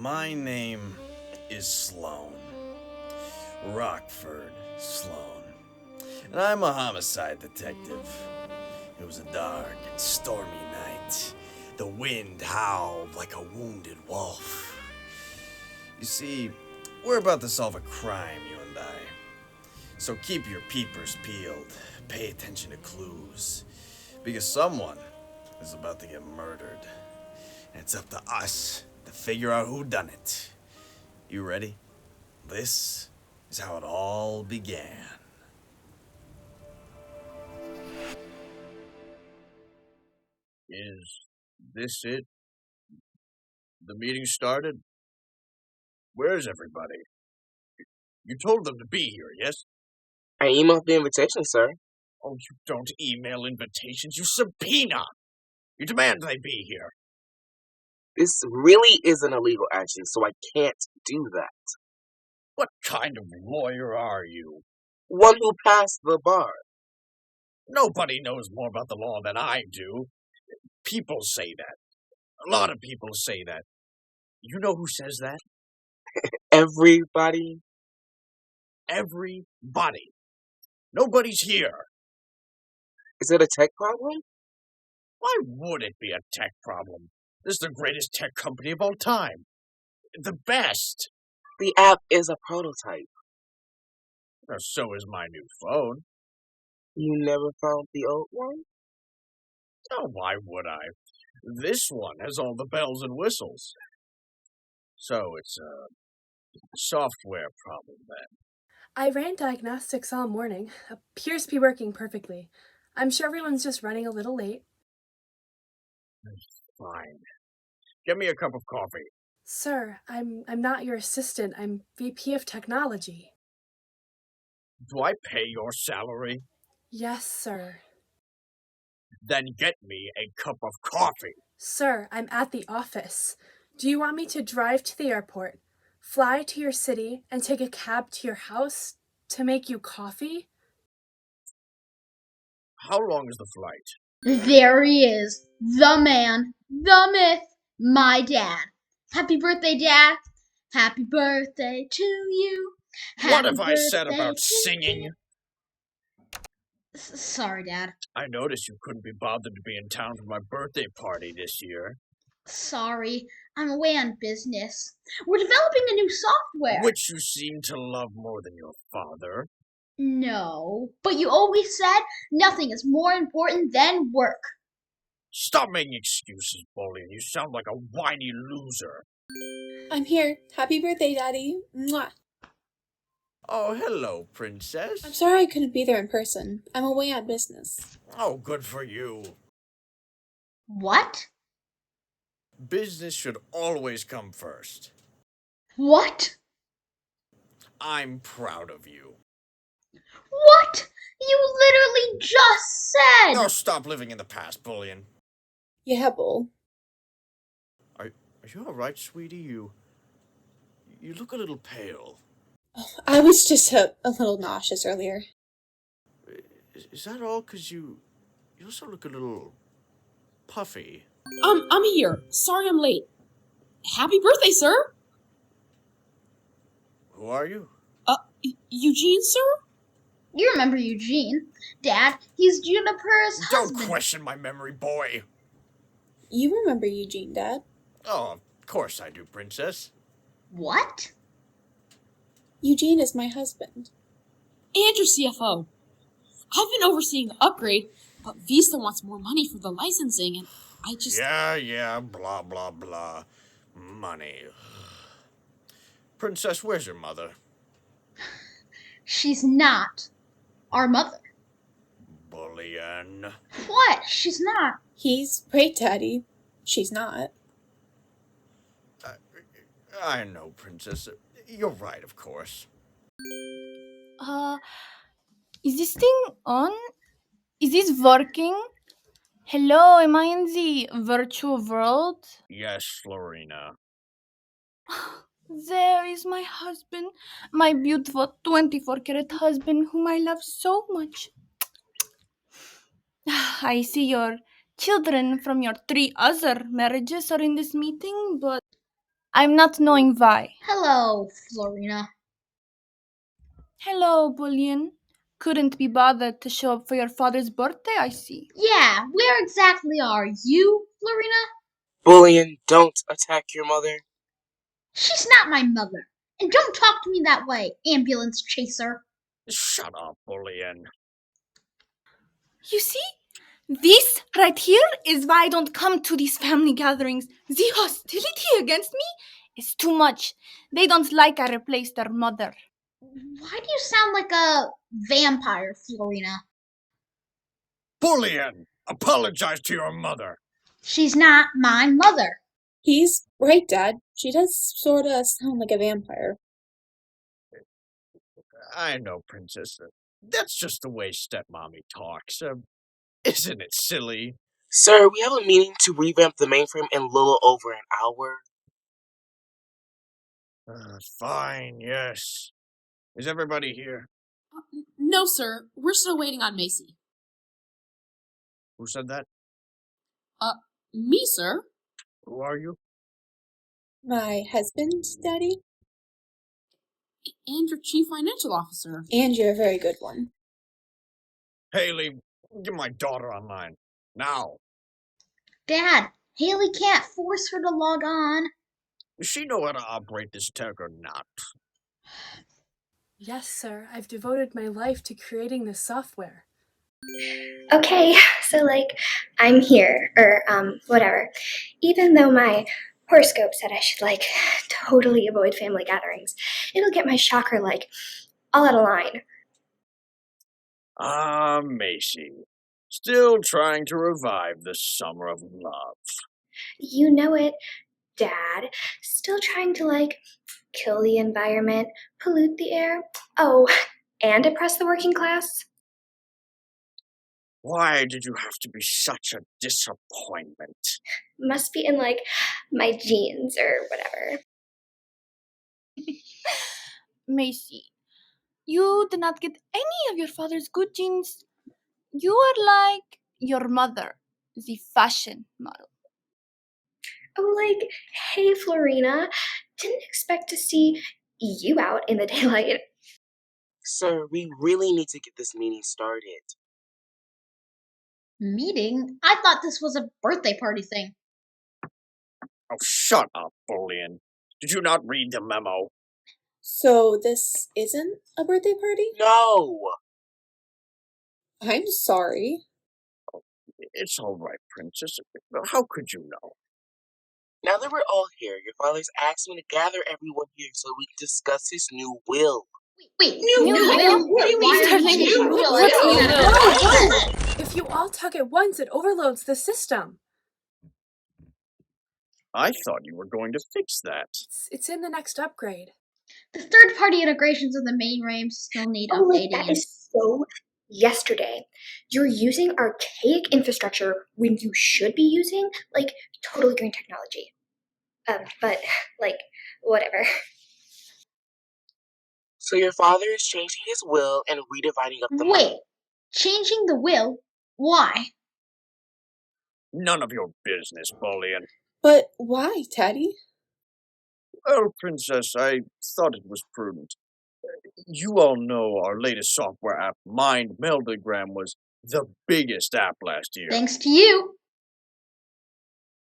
My name is Sloan. Rockford Sloan. And I'm a homicide detective. It was a dark and stormy night. The wind howled like a wounded wolf. You see, we're about to solve a crime, you and I. So keep your peepers peeled. Pay attention to clues. Because someone is about to get murdered. And it's up to us to figure out who done it. You ready? This is how it all began. Is this it? The meeting started? Where's everybody? You told them to be here, yes? I emailed the invitation, sir. Oh, you don't email invitations, you subpoena! You demand they be here. This really is an illegal action, so I can't do that. What kind of lawyer are you? One who passed the bar. Nobody knows more about the law than I do. People say that. A lot of people say that. You know who says that? Everybody? Everybody. Nobody's here. Is it a tech problem? Why would it be a tech problem? This is the greatest tech company of all time. The best. The app is a prototype. So is my new phone. You never found the old one? Oh, why would I? This one has all the bells and whistles. So it's a software problem then. I ran diagnostics all morning. Appears to be working perfectly. I'm sure everyone's just running a little late. Fine. Get me a cup of coffee. Sir, I'm not your assistant. I'm VP of Technology. Do I pay your salary? Yes, sir. Then get me a cup of coffee. Sir, I'm at the office. Do you want me to drive to the airport, fly to your city, and take a cab to your house to make you coffee? How long is the flight? There he is, the man, the myth, my dad. Happy birthday, Dad. Happy birthday to you. What have I said about singing? Sorry, Dad. I noticed you couldn't be bothered to be in town for my birthday party this year. Sorry, I'm away on business. We're developing a new software. Which you seem to love more than your father. No, but you always said nothing is more important than work. Stop making excuses, Bolian. You sound like a whiny loser. I'm here. Happy birthday, Daddy. Mwah. Oh, hello, Princess. I'm sorry I couldn't be there in person. I'm away on business. Oh, good for you. What? Business should always come first. What? I'm proud of you. What? You literally just said! Oh, stop living in the past, Bolian. Yeah, Bull. Are you all right, sweetie? You look a little pale. I was just a little nauseous earlier. Is that all? 'Cause you also look a little puffy. I'm here. Sorry I'm late. Happy birthday, sir! Who are you? Eugene, sir? You remember Eugene. Dad, he's Juniper's husband. Don't question my memory, boy. You remember Eugene, Dad? Oh, of course I do, Princess. What? Eugene is my husband. And your CFO. I've been overseeing the upgrade, but Vista wants more money for the licensing, and I just... Yeah, blah, blah, blah. Money. Princess, where's your mother? She's not our mother. Bolian. What? She's not. He's great, Daddy. She's not. I know, Princess. You're right, of course. Is this thing on? Is this working? Hello, am I in the virtual world? Yes, Lorena. There is my husband, my beautiful 24-karat husband whom I love so much. I see your children from your 3 other marriages are in this meeting, but I'm not knowing why. Hello, Florina. Hello, Bullion. Couldn't be bothered to show up for your father's birthday, I see. Yeah, where exactly are you, Florina? Bullion, don't attack your mother. She's not my mother. And don't talk to me that way, ambulance chaser. Shut up, Bullion. You see? This right here is why I don't come to these family gatherings. The hostility against me is too much. They don't like I replaced their mother. Why do you sound like a vampire, Florina? Bullion! Apologize to your mother. She's not my mother. He's right, Dad. She does sorta sound like a vampire. I know, Princess. That's just the way stepmommy talks. Isn't it silly? Sir, we have a meeting to revamp the mainframe in a little over an hour. Fine, yes. Is everybody here? No, sir. We're still waiting on Macy. Who said that? Me, sir. Who are you? My husband, Daddy? And your chief financial officer. And you're a very good one. Haley, get my daughter online. Now. Dad, Haley can't force her to log on. Does she know how to operate this tech or not? Yes, sir. I've devoted my life to creating this software. Okay, so I'm here, or whatever. Even though my horoscope said I should totally avoid family gatherings, it'll get my chakra all out of line. Macy. Still trying to revive the summer of love. You know it, Dad. Still trying to kill the environment, pollute the air. Oh, and oppress the working class. Why did you have to be such a disappointment? Must be in my genes or whatever. Macy, you did not get any of your father's good genes. You are like your mother, the fashion model. Oh, hey, Florina. Didn't expect to see you out in the daylight. Sir, we really need to get this meeting started. Meeting? I thought this was a birthday party thing. Oh, shut up, Bullion. Did you not read the memo? So this isn't a birthday party? No! I'm sorry. It's all right, Princess. How could you know? Now that we're all here, your father's asked me to gather everyone here so we can discuss his new will. Wait, New will? What do you mean, Sterling? What's new will? If you all talk at once, it overloads the system. I thought you were going to fix that. It's in the next upgrade. The third-party integrations of the main RAM still need updating. That is so yesterday. You're using archaic infrastructure when you should be using totally green technology. But whatever. So your father is changing his will and redividing up the Wait, money. changing the will? Why? None of your business, Bullion. But why, Daddy? Oh, Princess, I thought it was prudent. You all know our latest software app, Mind Meldogram, was the biggest app last year. Thanks to you.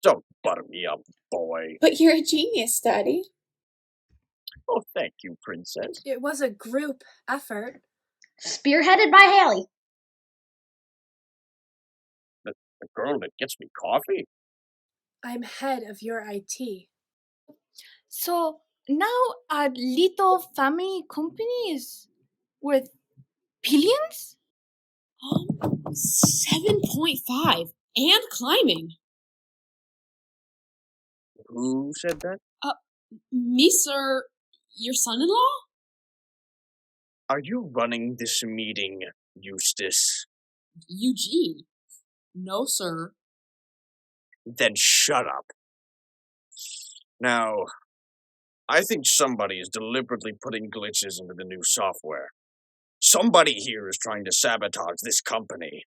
Don't butter me up, boy. But you're a genius, Daddy. Oh, thank you, Princess. It was a group effort. Spearheaded by Haley. The girl that gets me coffee? I'm head of your IT. So now our little family company is worth billions? 7.5 and climbing. Who said that? Me, sir. Your son-in-law? Are you running this meeting, Eustace? Eugene. No, sir. Then shut up. Now, I think somebody is deliberately putting glitches into the new software. Somebody here is trying to sabotage this company.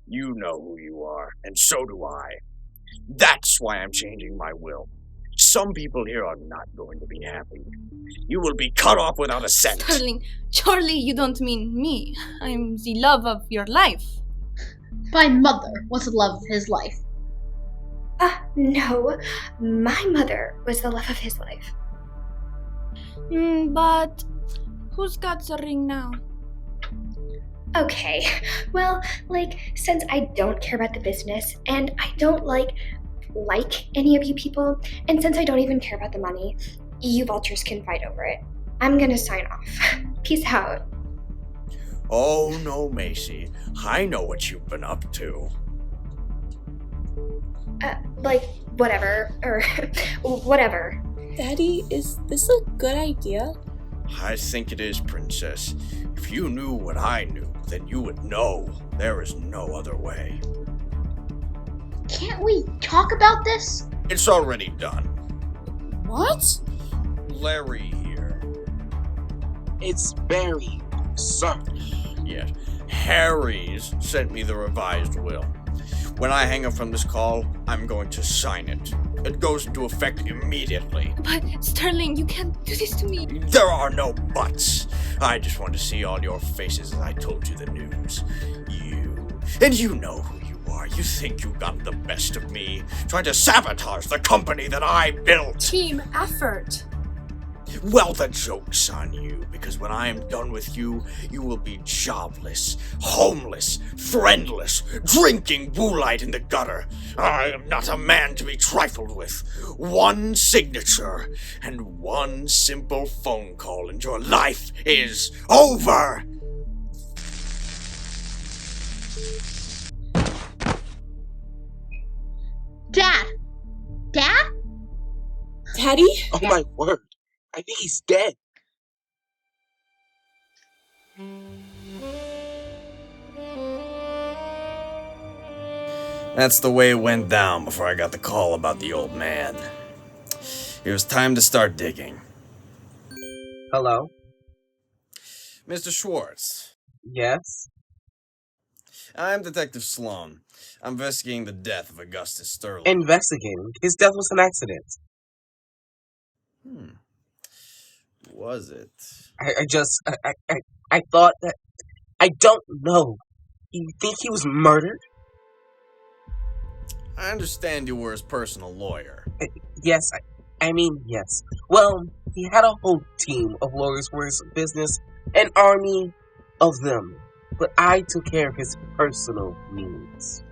You know who you are, and so do I. That's why I'm changing my will. some people here are not going to be happy. You will be cut off without a cent. Sterling, surely you don't mean me. I'm the love of your life. My mother was the love of his life. No. My mother was the love of his life. But who's got the ring now? Okay, well, since I don't care about the business, and I don't like any of you people, and since I don't even care about the money, you vultures can fight over it. I'm gonna sign off. Peace out. Oh no, Macy. I know what you've been up to. Whatever, or whatever. Daddy, is this a good idea? I think it is, Princess. If you knew what I knew, then you would know there is no other way. Can't we talk about this? It's already done. What? Larry here. It's Barry, sir. Yes, Harry's sent me the revised will. When I hang up from this call, I'm going to sign it. It goes into effect immediately. But Sterling, you can't do this to me. There are no buts. I just want to see all your faces as I told you the news. You know who you are. You think you got the best of me, trying to sabotage the company that I built. Team effort. Well, the joke's on you, because when I am done with you, you will be jobless, homeless, friendless, drinking woolite in the gutter. I am not a man to be trifled with. One signature and one simple phone call, and your life is over. Dad! Dad? Daddy? Oh my word. I think he's dead. That's the way it went down before I got the call about the old man. It was time to start digging. Hello? Mr. Schwartz, Yes? I'm Detective Sloan. I'm investigating the death of Augustus Sterling. Investigating. His death was an accident. Was it? I thought that... I don't know. You think he was murdered? I understand you were his personal lawyer. Yes, I mean, yes. Well, he had a whole team of lawyers for his business, an army of them. But I took care of his personal needs.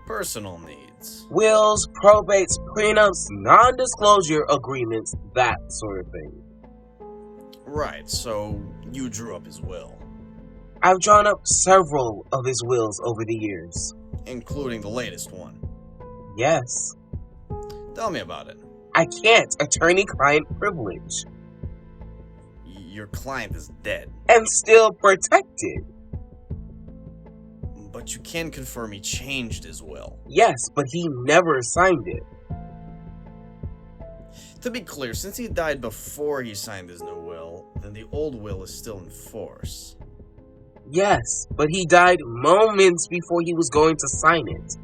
Personal needs. Wills, probates, prenups, non-disclosure agreements, that sort of thing. Right, so you drew up his will. I've drawn up several of his wills over the years. Including the latest one. Yes. Tell me about it. I can't. Attorney-client privilege. Your client is dead. And still protected. But you can confirm he changed his will. Yes, but he never signed it. To be clear, since he died before he signed his new will, then the old will is still in force. Yes, but he died moments before he was going to sign it.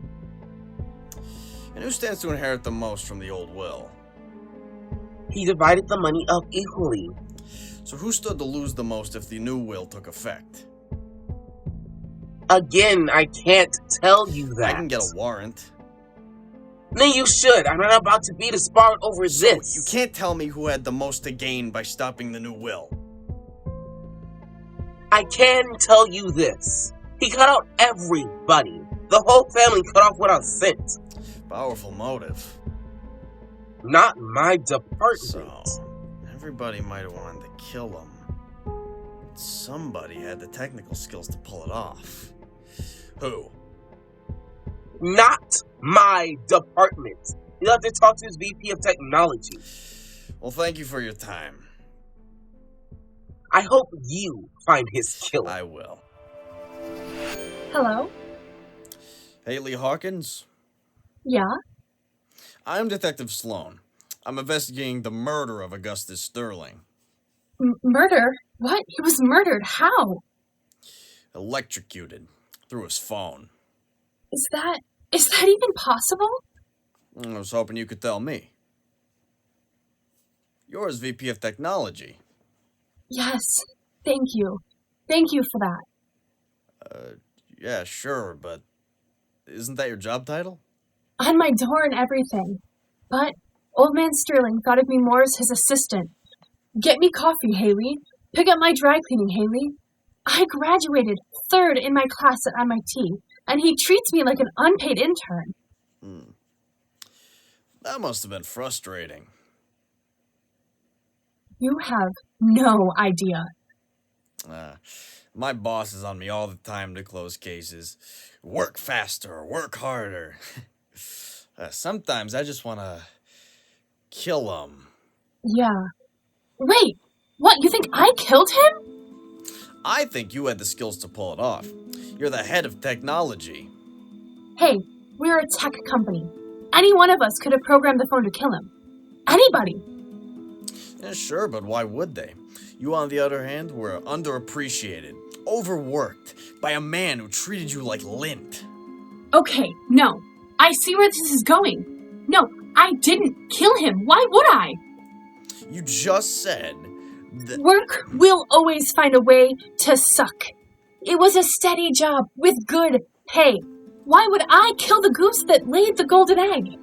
And who stands to inherit the most from the old will? He divided the money up equally. So who stood to lose the most if the new will took effect? Again, I can't tell you that. I can get a warrant. Then you should. I'm not about to be disbarred over this. You can't tell me who had the most to gain by stopping the new will. I can tell you this. He cut out everybody. The whole family cut off without scent. Powerful motive. Not my department. So, everybody might have wanted to kill him. But somebody had the technical skills to pull it off. Who? Not my department. You'll have to talk to his VP of technology. Well, thank you for your time. I hope you find his killer. I will. Hello? Haley Hawkins? Yeah? I'm Detective Sloan. I'm investigating the murder of Augustus Sterling. Murder? What? He was murdered. How? Electrocuted through his phone. Is that even possible? I was hoping you could tell me. You're his VP of Technology. Yes, thank you. Thank you for that. Yeah, sure, but isn't that your job title? On my door and everything. But Old Man Sterling thought of me more as his assistant. Get me coffee, Haley. Pick up my dry cleaning, Haley. I graduated 3rd in my class at MIT, and he treats me like an unpaid intern. That must have been frustrating. You have no idea. My boss is on me all the time to close cases. Work faster, work harder. Sometimes I just want to kill him. Yeah. Wait, what, you think I killed him? I think you had the skills to pull it off. You're the head of technology. Hey, we're a tech company. Any one of us could have programmed the phone to kill him. Anybody. Yeah, sure, but why would they? You, on the other hand, were underappreciated, overworked, by a man who treated you like lint. Okay, no. I see where this is going. No, I didn't kill him. Why would I? You just said that... Work will always find a way to suck. It was a steady job with good pay. Why would I kill the goose that laid the golden egg?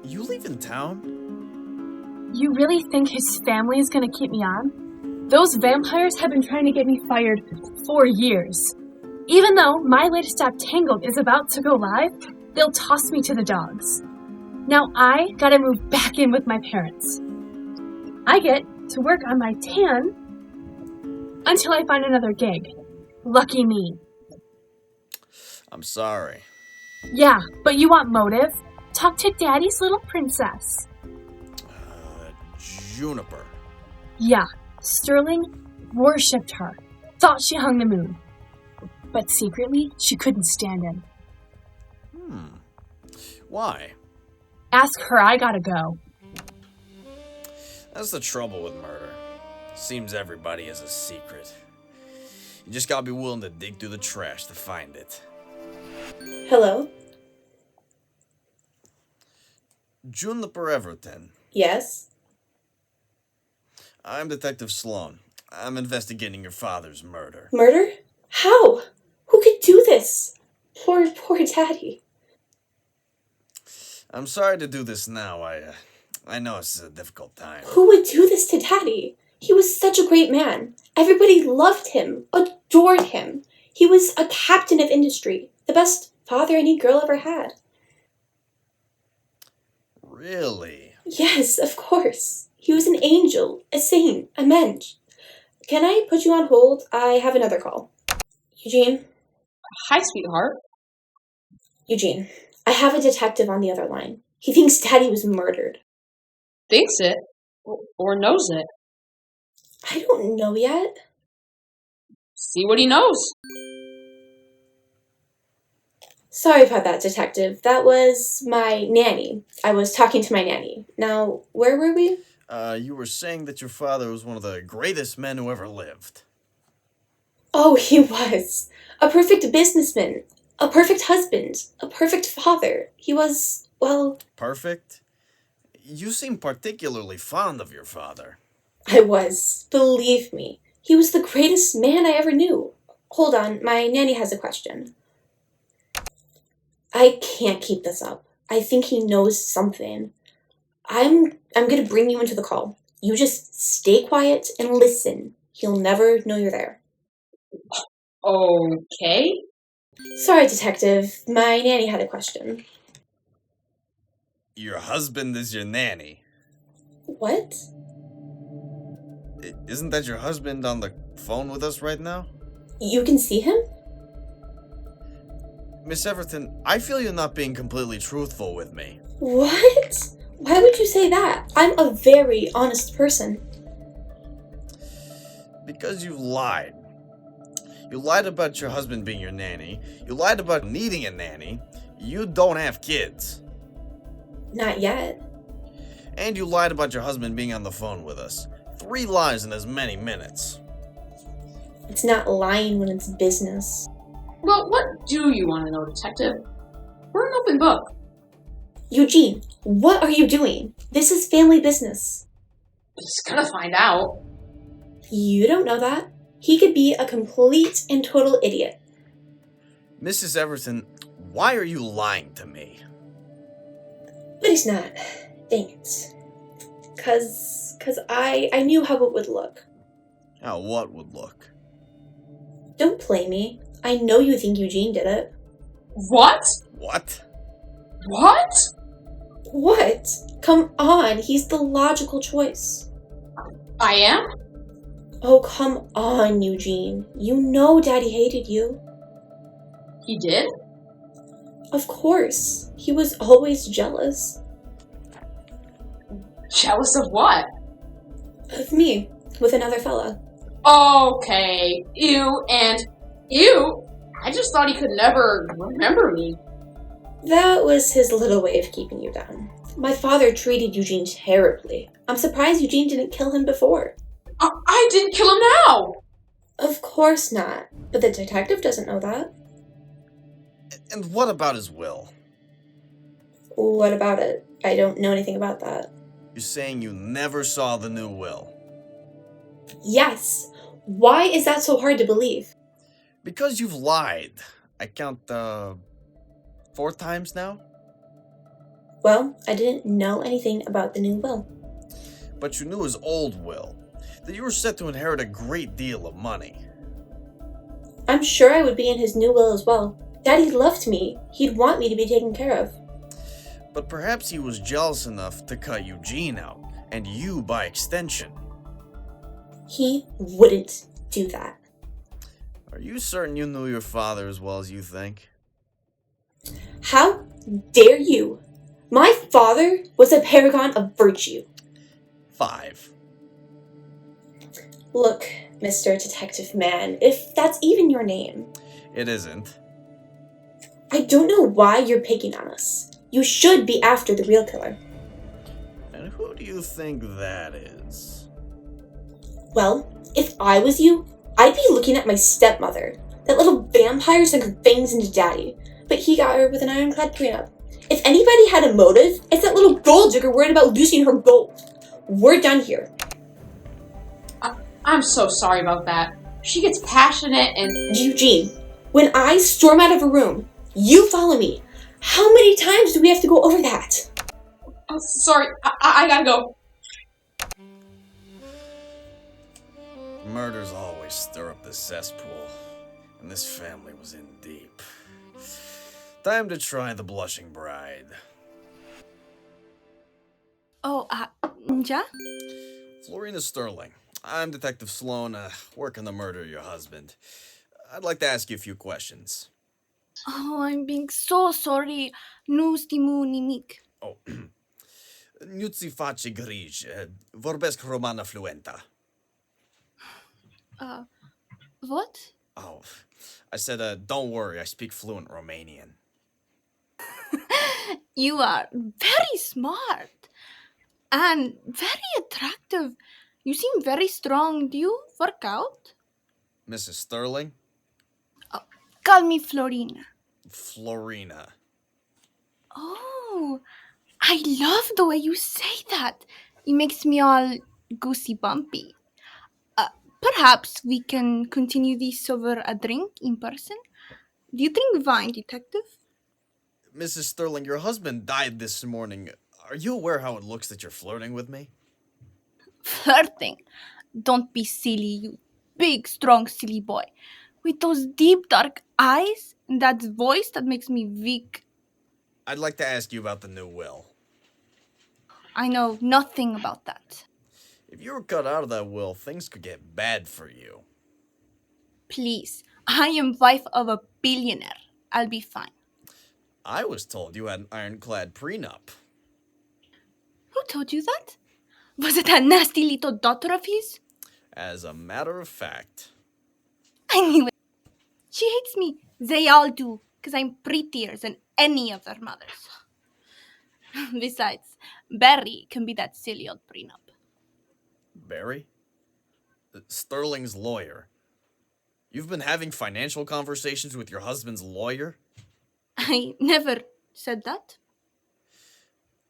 You leaving town? You really think his family is gonna keep me on? Those vampires have been trying to get me fired for years. Even though my latest app, Tangled, is about to go live, they'll toss me to the dogs. Now I gotta move back in with my parents. I get to work on my tan until I find another gig. Lucky me. I'm sorry. Yeah, but you want motive? Talk to Daddy's little princess. Juniper. Yeah, Sterling worshipped her. Thought she hung the moon. But secretly, she couldn't stand him. Why? Ask her, I gotta go. That's the trouble with murder. Seems everybody has a secret. You just gotta be willing to dig through the trash to find it. Hello? Juniper Everton. Yes? I'm Detective Sloan. I'm investigating your father's murder. Murder? How? Who could do this? Poor Daddy. I'm sorry to do this now. I know it's a difficult time. Who would do this to Daddy? He was such a great man. Everybody loved him, adored him. He was a captain of industry, the best father any girl ever had. Really? Yes, of course. He was an angel, a saint, a mensch. Can I put you on hold? I have another call. Eugene? Hi, sweetheart. Eugene, I have a detective on the other line. He thinks Daddy was murdered. Thinks it? Or knows it? I don't know yet. See what he knows. Sorry about that, detective. That was my nanny. I was talking to my nanny. Now, where were we? You were saying that your father was one of the greatest men who ever lived. Oh, he was. A perfect businessman. A perfect husband. A perfect father. He was, well... Perfect? You seem particularly fond of your father. I was. Believe me. He was the greatest man I ever knew. Hold on, my nanny has a question. I can't keep this up. I think he knows something. I'm gonna bring you into the call. You just stay quiet and listen. He'll never know you're there. Okay. Sorry, detective. My nanny had a question. Your husband is your nanny. What? Isn't that your husband on the phone with us right now? You can see him? Miss Everton, I feel you're not being completely truthful with me. What? Why would you say that? I'm a very honest person. Because you lied. You lied about your husband being your nanny. You lied about needing a nanny. You don't have kids. Not yet. And you lied about your husband being on the phone with us. 3 lies in as many minutes. It's not lying when it's business. Well, what do you want to know, detective? We're an open book. Eugene, What are you doing? This is family business. He's gonna find out. You don't know that. He could be a complete and total idiot. Mrs. Everton, why are you lying to me? But he's not. Dang it. Cause I knew how it would look. How what would look? Don't play me. I know you think Eugene did it. What? What? What? What? Come on, he's the logical choice. I am? Oh, come on, Eugene. You know Daddy hated you. He did? Of course. He was always jealous. Jealous of what? Of me, with another fella. Okay. Ew, and ew. I just thought he could never remember me. That was his little way of keeping you down. My father treated Eugene terribly. I'm surprised Eugene didn't kill him before. I didn't kill him now! Of course not. But the detective doesn't know that. And what about his will? What about it? I don't know anything about that. You're saying you never saw the new will? Yes. Why is that so hard to believe? Because you've lied. I count, 4 times now? Well, I didn't know anything about the new will. But you knew his old will. That you were set to inherit a great deal of money. I'm sure I would be in his new will as well. Daddy loved me. He'd want me to be taken care of. But perhaps he was jealous enough to cut Eugene out, and you by extension. He wouldn't do that. Are you certain you knew your father as well as you think? How dare you? My father was a paragon of virtue. 5. Look, Mr. Detective Man, if that's even your name. It isn't. I don't know why you're picking on us. You should be after the real killer. And who do you think that is? Well, if I was you, I'd be looking at my stepmother. That little vampire sunk her fangs into Daddy, but he got her with an ironclad prenup. If anybody had a motive, it's that little gold digger worried about losing her gold. We're done here. I'm so sorry about that. She gets passionate and... Eugene, when I storm out of a room, you follow me. How many times do we have to go over that? I'm sorry, I gotta go. Murders always stir up the cesspool, and this family was in deep. Time to try the blushing bride. Oh, yeah? Florina Sterling. I'm Detective Sloan, working the murder of your husband. I'd like to ask you a few questions. Oh, I'm being so sorry. Nu stimu nimic. Oh, nu ți face griji. Vorbesc romana fluenta. What? Oh, I said, don't worry, I speak fluent Romanian. You are very smart and very attractive. You seem very strong. Do you work out? Mrs. Sterling? Call me Florina. Florina. Oh, I love the way you say that. It makes me all goosey bumpy. Perhaps we can continue this over a drink in person. Do you drink wine, detective? Mrs. Sterling, your husband died this morning. Are you aware how it looks that you're flirting with me? Flirting? Don't be silly, you big, strong, silly boy. With those deep, dark eyes and that voice that makes me weak. I'd like to ask you about the new will. I know nothing about that. If you were cut out of that will, things could get bad for you. Please, I am wife of a billionaire. I'll be fine. I was told you had an ironclad prenup. Who told you that? Was it that nasty little daughter of his? As a matter of fact. I knew it. She hates me. They all do, because I'm prettier than any of their mothers. Besides, Barry can be that silly old prenup. Barry? Sterling's lawyer. You've been having financial conversations with your husband's lawyer? I never said that.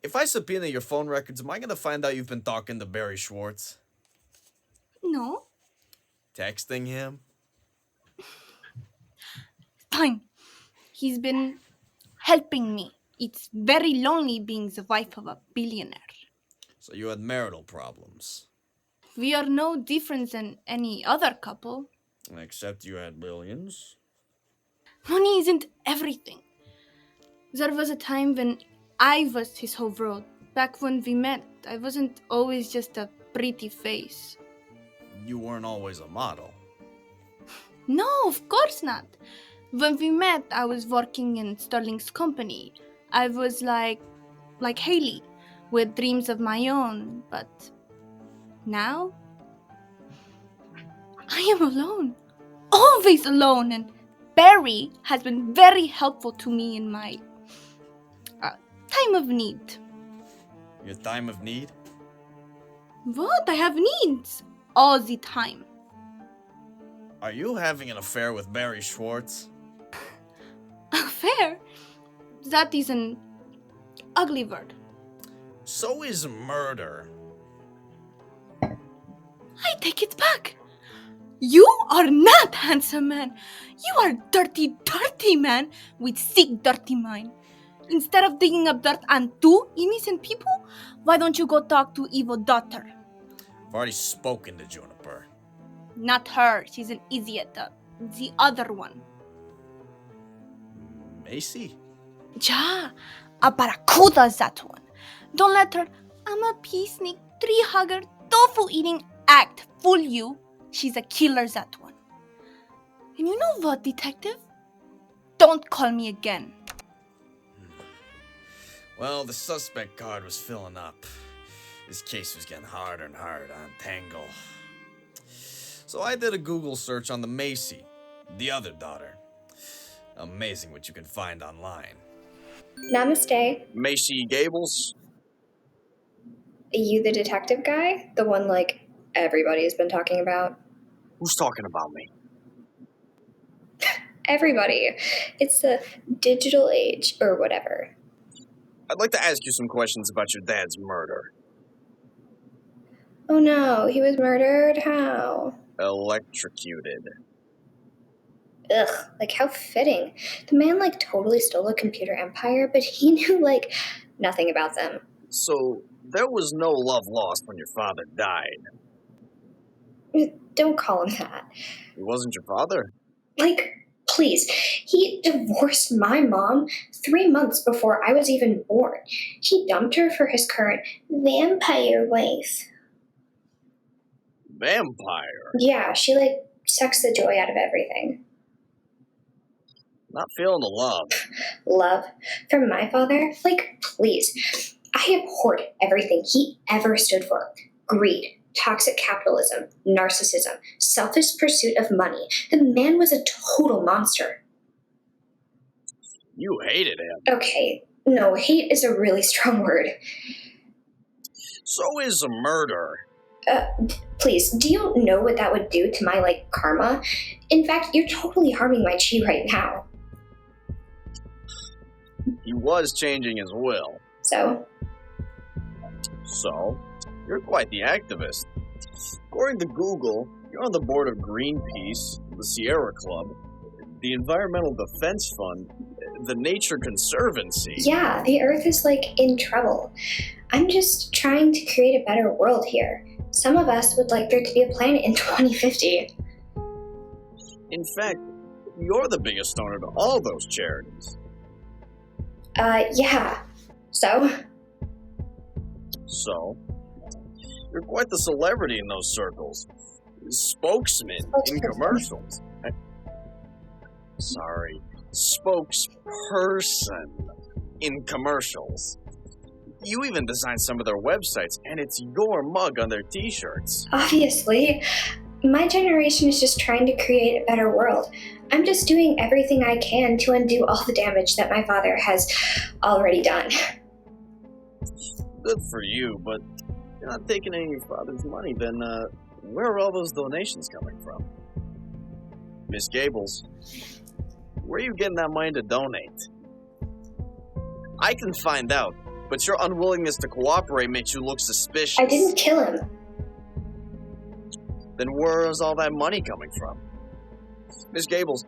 If I subpoena your phone records, am I gonna find out you've been talking to Barry Schwartz? No. Texting him? Fine. He's been helping me. It's very lonely being the wife of a billionaire. So you had marital problems. We are no different than any other couple. Except you had billions. Money isn't everything. There was a time when I was his whole world. Back when we met, I wasn't always just a pretty face. You weren't always a model. No, of course not. When we met, I was working in Sterling's company. I was like Haley, with dreams of my own, but now I am alone. Always alone, and Barry has been very helpful to me in my time of need. Your time of need? What? I have needs all the time. Are you having an affair with Barry Schwartz? Affair? That is an ugly word. So is murder. I take it back. You are not handsome man. You are dirty, dirty man with sick, dirty mind. Instead of digging up dirt on two innocent people, why don't you go talk to evil daughter? I've already spoken to Juniper. Not her. She's an idiot. The other one. Macy? Ja, a barracuda that one. Don't let her, I'm a peacenik, tree-hugger, tofu-eating act fool you. She's a killer, that one. And you know what, detective? Don't call me again. Well, the suspect card was filling up. This case was getting harder and harder to untangle. So I did a Google search on the Macy, the other daughter. Amazing what you can find online. Namaste. Macy Gables? Are you the detective guy? The one, everybody has been talking about? Who's talking about me? Everybody. It's the digital age, or whatever. I'd like to ask you some questions about your dad's murder. Oh no, he was murdered? How? Electrocuted. Ugh, how fitting. The man, totally stole a computer empire, but he knew, nothing about them. So, there was no love lost when your father died? Don't call him that. He wasn't your father? Please. He divorced my mom 3 months before I was even born. He dumped her for his current vampire wife. Vampire? Yeah, she, sucks the joy out of everything. Not feeling the love. Love? From my father? Please. I abhorred everything he ever stood for. Greed, toxic capitalism, narcissism, selfish pursuit of money. The man was a total monster. You hated him. Okay, no, hate is a really strong word. So is a murder. Please, do you know what that would do to my, karma? In fact, you're totally harming my chi right now. He was changing his will. So, you're quite the activist. According to Google, you're on the board of Greenpeace, the Sierra Club, the Environmental Defense Fund, the Nature Conservancy. Yeah, the Earth is, in trouble. I'm just trying to create a better world here. Some of us would like there to be a planet in 2050. In fact, you're the biggest donor to all those charities. Yeah. So, you're quite the celebrity in those circles. Spokesman in commercials. Spokesperson in commercials. You even designed some of their websites, and it's your mug on their t-shirts. obviously, my generation is just trying to create a better world. I'm just doing everything I can to undo all the damage that my father has already done. Good for you, but if you're not taking any of your father's money, then where are all those donations coming from? Miss Gables, where are you getting that money to donate? I can find out but your unwillingness to cooperate makes you look suspicious. I didn't kill him. Then where is all that money coming from? Miss Gables,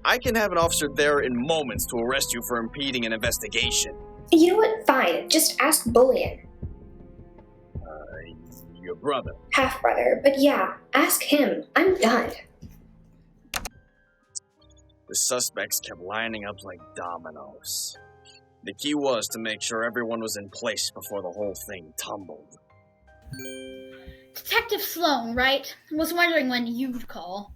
I can have an officer there in moments to arrest you for impeding an investigation. You know what? Fine. Just ask Bullion. Your brother. Half-brother. But yeah, ask him. I'm done. The suspects kept lining up like dominoes. The key was to make sure everyone was in place before the whole thing tumbled. Detective Sloan, right? Was wondering when you'd call.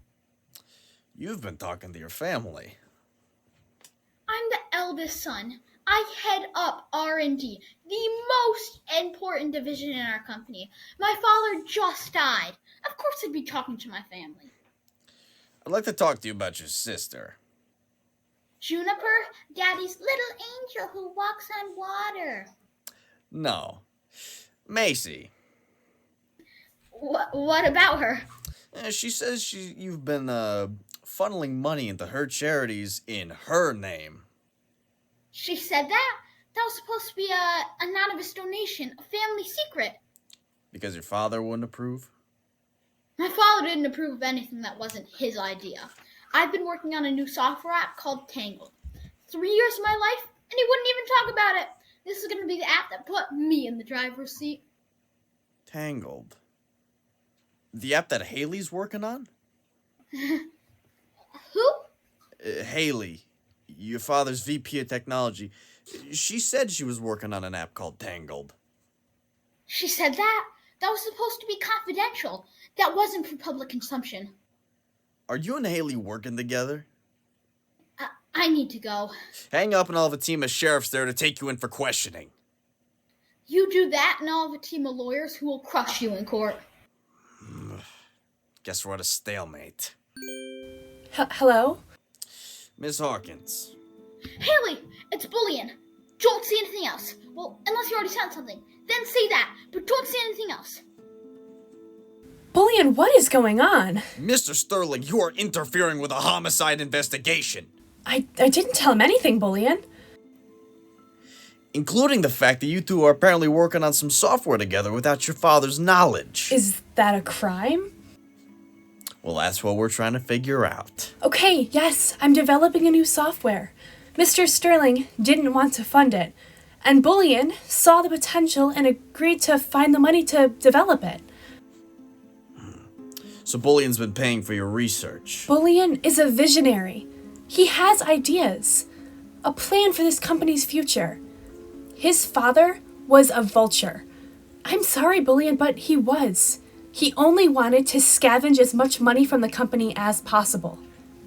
You've been talking to your family. I'm the eldest son. I head up R&D, the most important division in our company. My father just died. Of course I'd be talking to my family. I'd like to talk to you about your sister. Juniper, Daddy's little angel who walks on water. No. Macy. What about her? She says you've been funneling money into her charities in her name. She said that? That was supposed to be an anonymous donation, a family secret. Because your father wouldn't approve? My father didn't approve of anything that wasn't his idea. I've been working on a new software app called Tangled. 3 years of my life, and he wouldn't even talk about it. This is going to be the app that put me in the driver's seat. Tangled? The app that Haley's working on? Who? Haley, your father's VP of technology. She said she was working on an app called Tangled. She said that? That was supposed to be confidential. That wasn't for public consumption. Are you and Haley working together? I need to go. Hang up and I'll have a team of sheriffs there to take you in for questioning. You do that and I'll have a team of lawyers who will crush you in court. Guess we're at a stalemate. Hello? Miss Hawkins. Haley, it's Bullion. Don't say anything else. Well, unless you already said something. Then say that, but don't say anything else. Bullion, what is going on? Mr. Sterling, you are interfering with a homicide investigation. I didn't tell him anything, Bullion. Including the fact that you two are apparently working on some software together without your father's knowledge. Is that a crime? Well, that's what we're trying to figure out. Okay, yes, I'm developing a new software. Mr. Sterling didn't want to fund it, and Bullion saw the potential and agreed to find the money to develop it. So Bullion's been paying for your research. Bullion is a visionary. He has ideas, a plan for this company's future. His father was a vulture. I'm sorry, Bullion, but he was. He only wanted to scavenge as much money from the company as possible.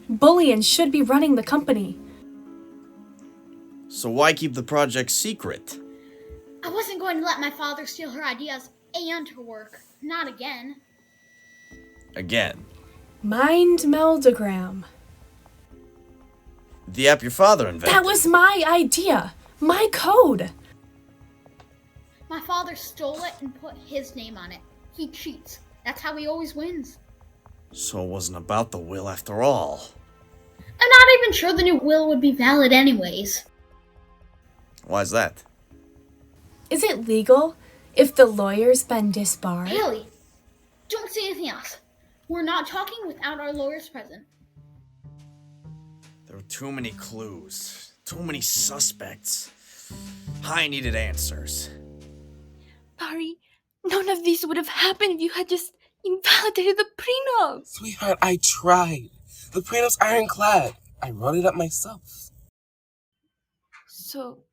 Bullion should be running the company. So why keep the project secret? I wasn't going to let my father steal her ideas and her work. Not again. Again. Mind meldogram. The app your father invented. That was my idea. My code. My father stole it and put his name on it. He cheats. That's how he always wins. So it wasn't about the will after all. I'm not even sure the new will would be valid anyways. Why's that? Is it legal if the lawyer's been disbarred? Haley, don't say anything else. We're not talking without our lawyers present. There were too many clues. Too many suspects. I needed answers. Barry, none of this would have happened if you had just invalidated the prenup. Sweetheart, I tried. The prenup's ironclad. I wrote it up myself. So,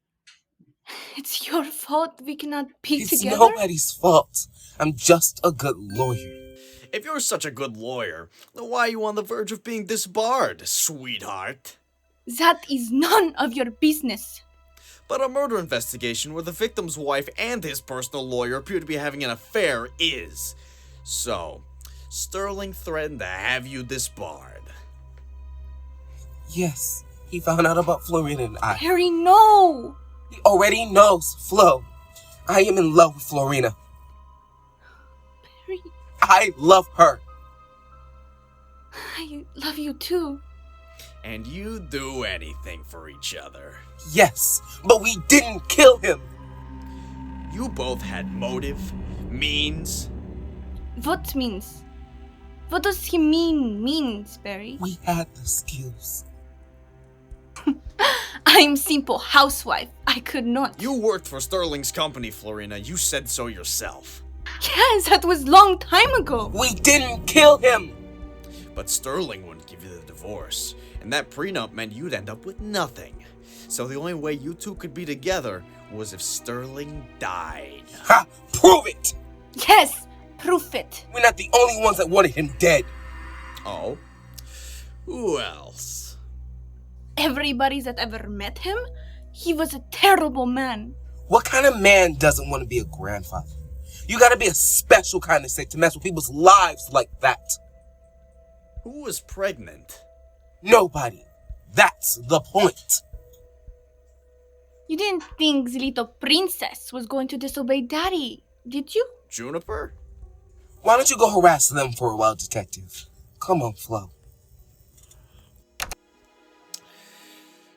it's your fault we cannot be It's together? nobody's fault. I'm just a good lawyer. If you're such a good lawyer, then why are you on the verge of being disbarred, sweetheart? That is none of your business. But a murder investigation where the victim's wife and his personal lawyer appear to be having an affair is. So, Sterling threatened to have you disbarred. Yes, he found out about Florina and I. Harry, no! He already knows, Flo. I am in love with Florina. Barry, I love her. I love you too. And you do anything for each other. Yes, but we didn't kill him. You both had motive, means. What means? What does he mean, Barry? We had the skills. I'm simple housewife. I could not. You worked for Sterling's company, Florina. You said so yourself. Yes, that was long time ago. We didn't kill him! But Sterling wouldn't give you the divorce, and that prenup meant you'd end up with nothing. So the only way you two could be together was if Sterling died. Ha! Prove it! Yes, proof it. We're not the only ones that wanted him dead. Oh? Who else? Everybody that ever met him, he was a terrible man. What kind of man doesn't want to be a grandfather? You gotta be a special kind of sick to mess with people's lives like that. Who was pregnant? Nobody. That's the point. You didn't think the little princess was going to disobey Daddy, did you? Juniper? Why don't you go harass them for a while, detective? Come on, Flo.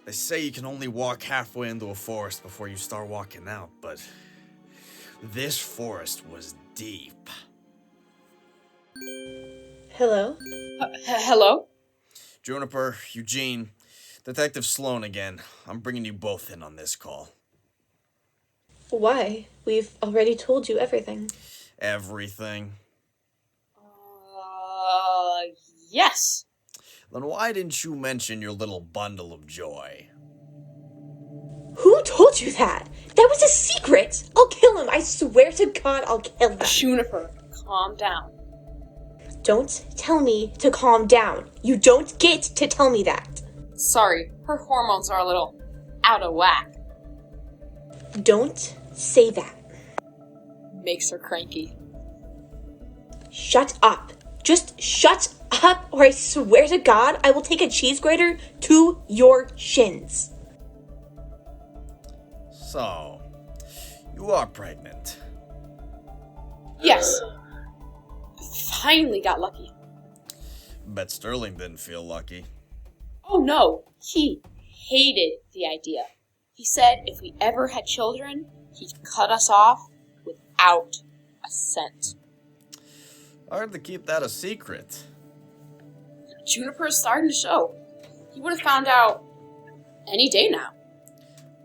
They say you can only walk halfway into a forest before you start walking out, but this forest was deep. Hello? Hello? Juniper, Eugene, Detective Sloan again. I'm bringing you both in on this call. Why? We've already told you everything. Everything. Yes. Then why didn't you mention your little bundle of joy? Who told you that? That was a secret! I'll kill him! I swear to God, I'll kill him! Juniper, calm down. Don't tell me to calm down. You don't get to tell me that. Sorry, her hormones are a little out of whack. Don't say that. Makes her cranky. Shut up. Just shut up, or I swear to God, I will take a cheese grater to your shins. So, you are pregnant. Yes. Finally got lucky. Bet Sterling didn't feel lucky. Oh no, he hated the idea. He said if we ever had children, he'd cut us off without a cent. Hard to keep that a secret. Juniper's starting to show. He would have found out any day now.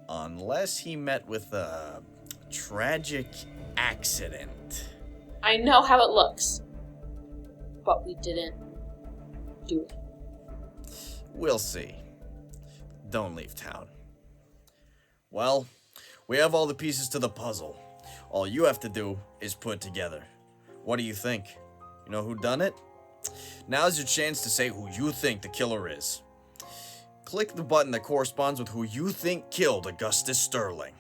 Unless he met with a tragic accident. I know how it looks. But we didn't do it. We'll see. Don't leave town. Well, we have all the pieces to the puzzle. All you have to do is put it together. What do you think? You know who done it? Now's your chance to say who you think the killer is. Click the button that corresponds with who you think killed Augustus Sterling.